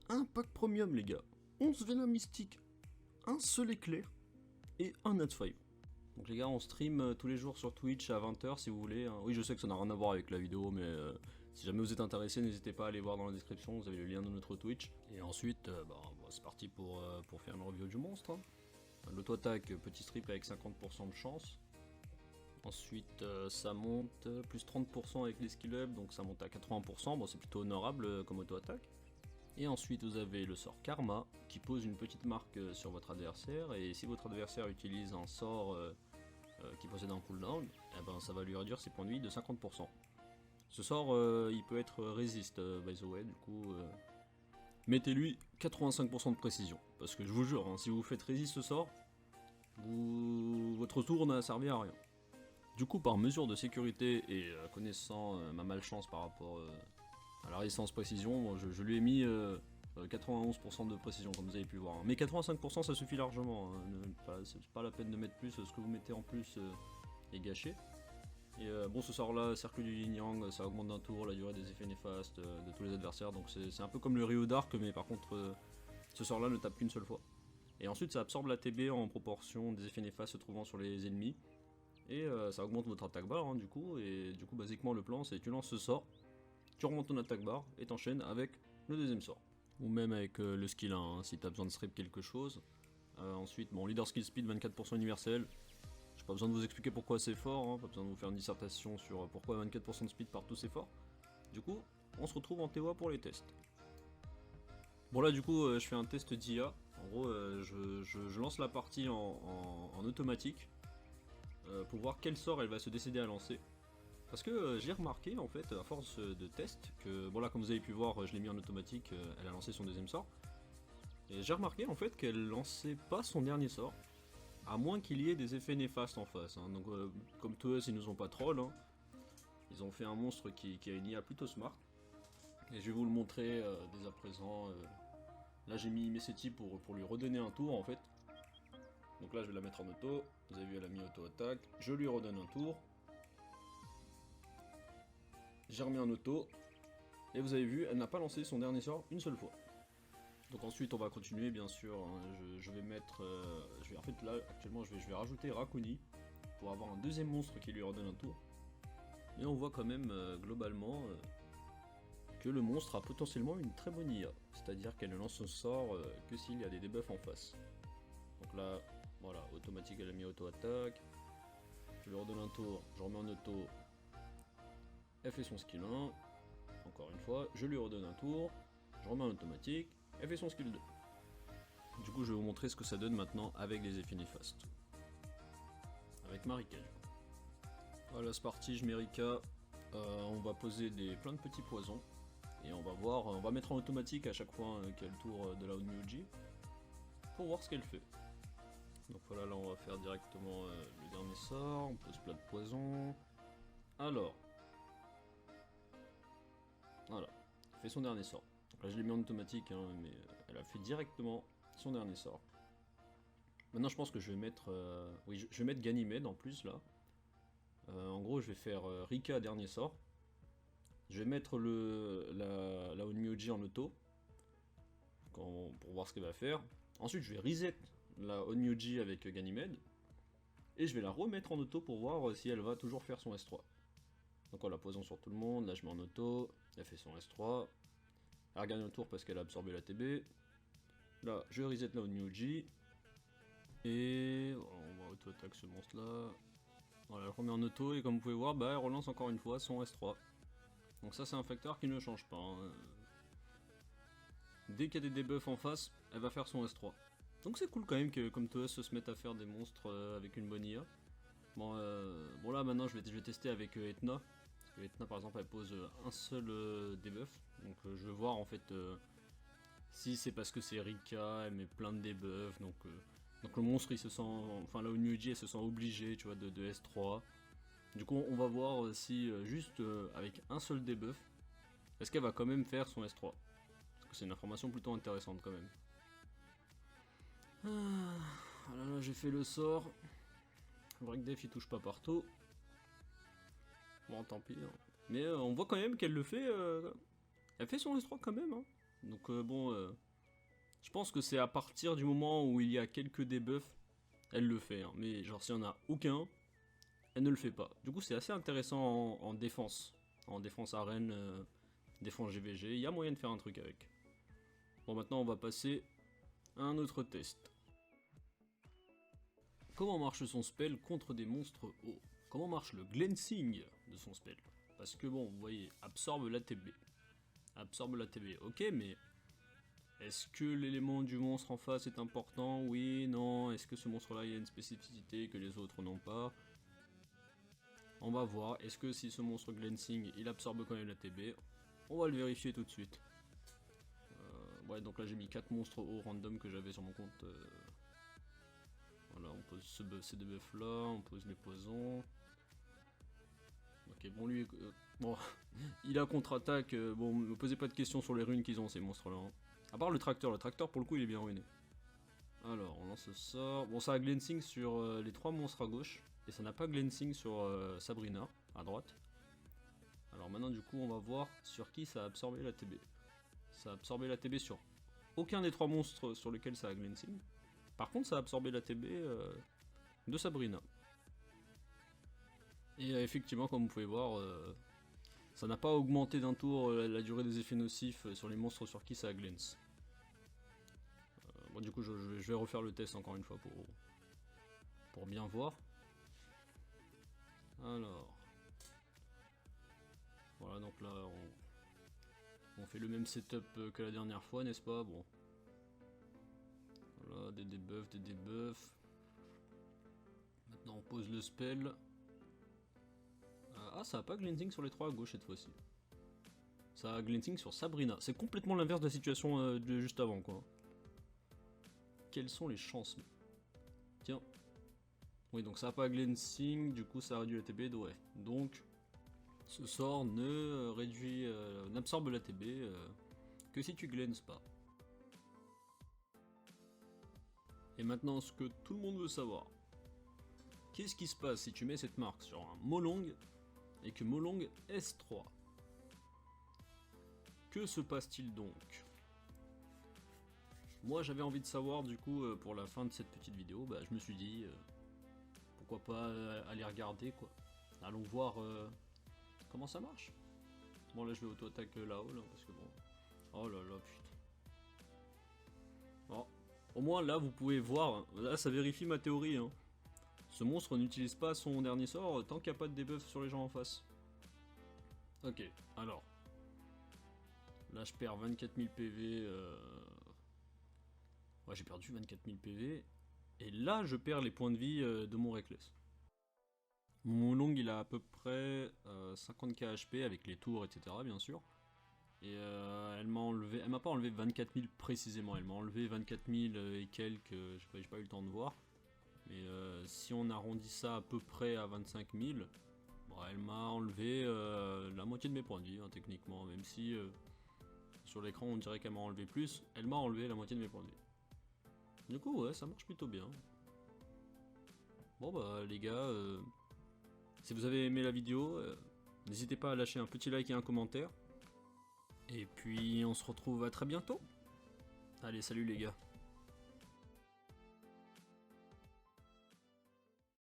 un pack premium les gars, 11 Venom mystiques, un seul éclair et un Nat 5. Donc les gars, on stream tous les jours sur Twitch à 20 h si vous voulez. Oui, je sais que ça n'a rien à voir avec la vidéo, mais si jamais vous êtes intéressé, n'hésitez pas à aller voir dans la description, vous avez le lien de notre Twitch. Et ensuite, c'est parti pour faire une review du monstre. L'auto-attaque, petit strip avec 50% de chance. Ensuite, ça monte plus 30% avec les skill up, donc ça monte à 80%. Bon, c'est plutôt honorable comme auto-attaque. Et ensuite, vous avez le sort Karma qui pose une petite marque sur votre adversaire. Et si votre adversaire utilise un sort qui possède un cooldown, eh ben, ça va lui réduire ses points de vie de 50%. Ce sort, il peut être résiste, by the way, du coup. Mettez-lui 85% de précision. Parce que je vous jure, hein, si vous faites résiste ce sort, votre tour n'a servi à rien. Du coup, par mesure de sécurité et connaissant ma malchance par rapport à la résistance précision, je lui ai mis 91% de précision, comme vous avez pu voir. Mais 85% ça suffit largement, hein. C'est pas la peine de mettre plus, ce que vous mettez en plus est gâché. Et bon, ce sort là, cercle du yin yang, ça augmente d'un tour la durée des effets néfastes de tous les adversaires, donc c'est un peu comme le Rio Dark, mais par contre ce sort là ne tape qu'une seule fois. Et ensuite ça absorbe la TB en proportion des effets néfastes se trouvant sur les ennemis. Et ça augmente votre attaque bar hein, du coup, et du coup basiquement le plan c'est tu lances ce sort, tu remontes ton attaque bar et t'enchaînes avec le deuxième sort. Ou même avec le skill 1 hein, si t'as besoin de strip quelque chose. Ensuite, bon, leader skill speed 24% universel. J'ai pas besoin de vous expliquer pourquoi c'est fort, hein, pas besoin de vous faire une dissertation sur pourquoi 24% de speed partout c'est fort. Du coup, on se retrouve en TOA pour les tests. Bon là du coup je fais un test d'IA. En gros je lance la partie en automatique. Pour voir quel sort elle va se décider à lancer. Parce que j'ai remarqué en fait à force de test que, bon là comme vous avez pu voir je l'ai mis en automatique, elle a lancé son deuxième sort. Et j'ai remarqué en fait qu'elle lançait pas son dernier sort, à moins qu'il y ait des effets néfastes en face. Hein. Donc comme tous ils nous ont pas troll, hein. Ils ont fait un monstre qui a une IA plutôt smart. Et je vais vous le montrer dès à présent. Là j'ai mis Messetti pour lui redonner un tour en fait. Donc là je vais la mettre en auto, vous avez vu elle a mis auto-attaque, je lui redonne un tour. J'ai remis en auto, et vous avez vu, elle n'a pas lancé son dernier sort une seule fois. Donc ensuite on va continuer bien sûr, hein. Je vais mettre, en fait là actuellement je vais rajouter Rakuni, pour avoir un deuxième monstre qui lui redonne un tour. Et on voit quand même globalement que le monstre a potentiellement une très bonne IA, c'est-à-dire qu'elle ne lance son sort que s'il y a des debuffs en face. Donc là, voilà, automatique elle a mis auto-attaque, je lui redonne un tour, je remets en auto, elle fait son skill 1, encore une fois, je lui redonne un tour, je remets en automatique, elle fait son skill 2. Du coup je vais vous montrer ce que ça donne maintenant avec les effets néfastes. Avec Marika du coup. Voilà c'est parti, je mets Rika, on va poser plein de petits poisons, et on va voir, on va mettre en automatique à chaque fois qu'il y a le tour de la Onmyoji, pour voir ce qu'elle fait. Donc voilà, là on va faire directement le dernier sort, on pose plein de poisons. Alors, voilà, elle fait son dernier sort. Donc là je l'ai mis en automatique, hein, mais elle a fait directement son dernier sort. Maintenant je pense que je vais mettre, oui, je vais mettre Ganymede en plus là. En gros je vais faire Rika dernier sort. Je vais mettre la Onmyoji en auto, pour voir ce qu'elle va faire. Ensuite je vais reset la Onmyoji avec Ganymede. Et je vais la remettre en auto pour voir si elle va toujours faire son S3. Donc en la posant sur tout le monde, là je mets en auto, elle fait son S3. Elle regagne un tour parce qu'elle a absorbé la TB. Là je reset la Onmyoji. Et on va auto-attaque ce monstre là. Voilà, je remets en auto et comme vous pouvez voir, elle relance encore une fois son S3. Donc ça c'est un facteur qui ne change pas. Hein. Dès qu'il y a des debuffs en face, elle va faire son S3. Donc c'est cool quand même que comme TOS se mettent à faire des monstres avec une bonne IA. Bon là maintenant je vais tester avec Etna. Parce que Etna par exemple elle pose un seul debuff. Donc je vais voir en fait si c'est parce que c'est Rika, elle met plein de debuffs. Donc le monstre il se sent, enfin la Onmyoji elle se sent obligée tu vois de S3. Du coup on va voir si juste avec un seul debuff, est-ce qu'elle va quand même faire son S3. Parce que c'est une information plutôt intéressante quand même. Voilà, là j'ai fait le sort. Breakdef il touche pas partout. Bon tant pis. Hein. Mais on voit quand même qu'elle le fait. Elle fait son S3 quand même. Hein. Donc bon, je pense que c'est à partir du moment où il y a quelques debuffs, elle le fait. Hein. Mais genre s'il n'y en a aucun, elle ne le fait pas. Du coup c'est assez intéressant en défense. En défense arène, défense GVG, il y a moyen de faire un truc avec. Bon maintenant on va passer à un autre test. Comment marche son spell contre des monstres hauts? Comment marche le Glensing de son spell? Parce que bon, vous voyez, absorbe l'ATB. Absorbe l'ATB, ok, mais est-ce que l'élément du monstre en face est important? Oui, non. Est-ce que ce monstre-là, il a une spécificité que les autres n'ont pas? On va voir. Est-ce que si ce monstre Glensing, il absorbe quand même l'ATB? On va le vérifier tout de suite. Ouais, donc là j'ai mis 4 monstres hauts random que j'avais sur mon compte. Voilà, on pose ces deux buffs là, on pose les poisons. Ok, bon lui, bon, il a contre-attaque, bon, me posez pas de questions sur les runes qu'ils ont ces monstres là. Hein. À part le tracteur pour le coup il est bien ruiné. Alors, on lance ça. Bon, ça a Glensing sur les 3 monstres à gauche, et ça n'a pas Glensing sur Sabrina, à droite. Alors maintenant du coup on va voir sur qui ça a absorbé la TB. Ça a absorbé la TB sur aucun des 3 monstres sur lesquels ça a Glensing. Par contre ça a absorbé la TB de Sabrina. Et effectivement, comme vous pouvez voir, ça n'a pas augmenté d'un tour la durée des effets nocifs sur les monstres sur qui ça glance. Bon, du coup, je vais refaire le test encore une fois pour bien voir. Alors. Voilà, donc là, on fait le même setup que la dernière fois, n'est-ce pas? Bon. Voilà, des debuffs, des debuffs. Maintenant, on pose le spell. Ah, ça a pas Glensing sur les 3 à gauche cette fois-ci. Ça a Glensing sur Sabrina. C'est complètement l'inverse de la situation de juste avant, quoi. Quelles sont les chances? Tiens. Oui, donc ça a pas Glensing, du coup ça réduit la TB, ouais. Donc, ce sort ne réduit, n'absorbe la TB que si tu glenses pas. Et maintenant, ce que tout le monde veut savoir. Qu'est-ce qui se passe si tu mets cette marque sur un Molong et que Molong S3? Que se passe-t-il donc? Moi j'avais envie de savoir du coup pour la fin de cette petite vidéo, bah, je me suis dit pourquoi pas aller regarder quoi. Allons voir comment ça marche. Bon là je vais auto-attaque là-haut là, parce que bon. Oh là là putain. Bon. Au moins là vous pouvez voir, là ça vérifie ma théorie hein. Ce monstre n'utilise pas son dernier sort tant qu'il n'y a pas de debuff sur les gens en face. Ok, alors. Là je perds 24 000 PV. Ouais j'ai perdu 24 000 PV. Et là je perds les points de vie de mon Reckless. Mon long il a à peu près 50k HP avec les tours etc bien sûr. Et elle m'a pas enlevé 24 000 précisément, elle m'a enlevé 24 000 et quelques, j'ai pas eu le temps de voir. Mais si on arrondit ça à peu près à 25 000, bon, elle m'a enlevé la moitié de mes points de vie hein, techniquement, même si sur l'écran on dirait qu'elle m'a enlevé plus, elle m'a enlevé la moitié de mes points de vie. Du coup ouais ça marche plutôt bien. Bon bah les gars, si vous avez aimé la vidéo, n'hésitez pas à lâcher un petit like et un commentaire. Et puis on se retrouve à très bientôt. Allez salut les gars.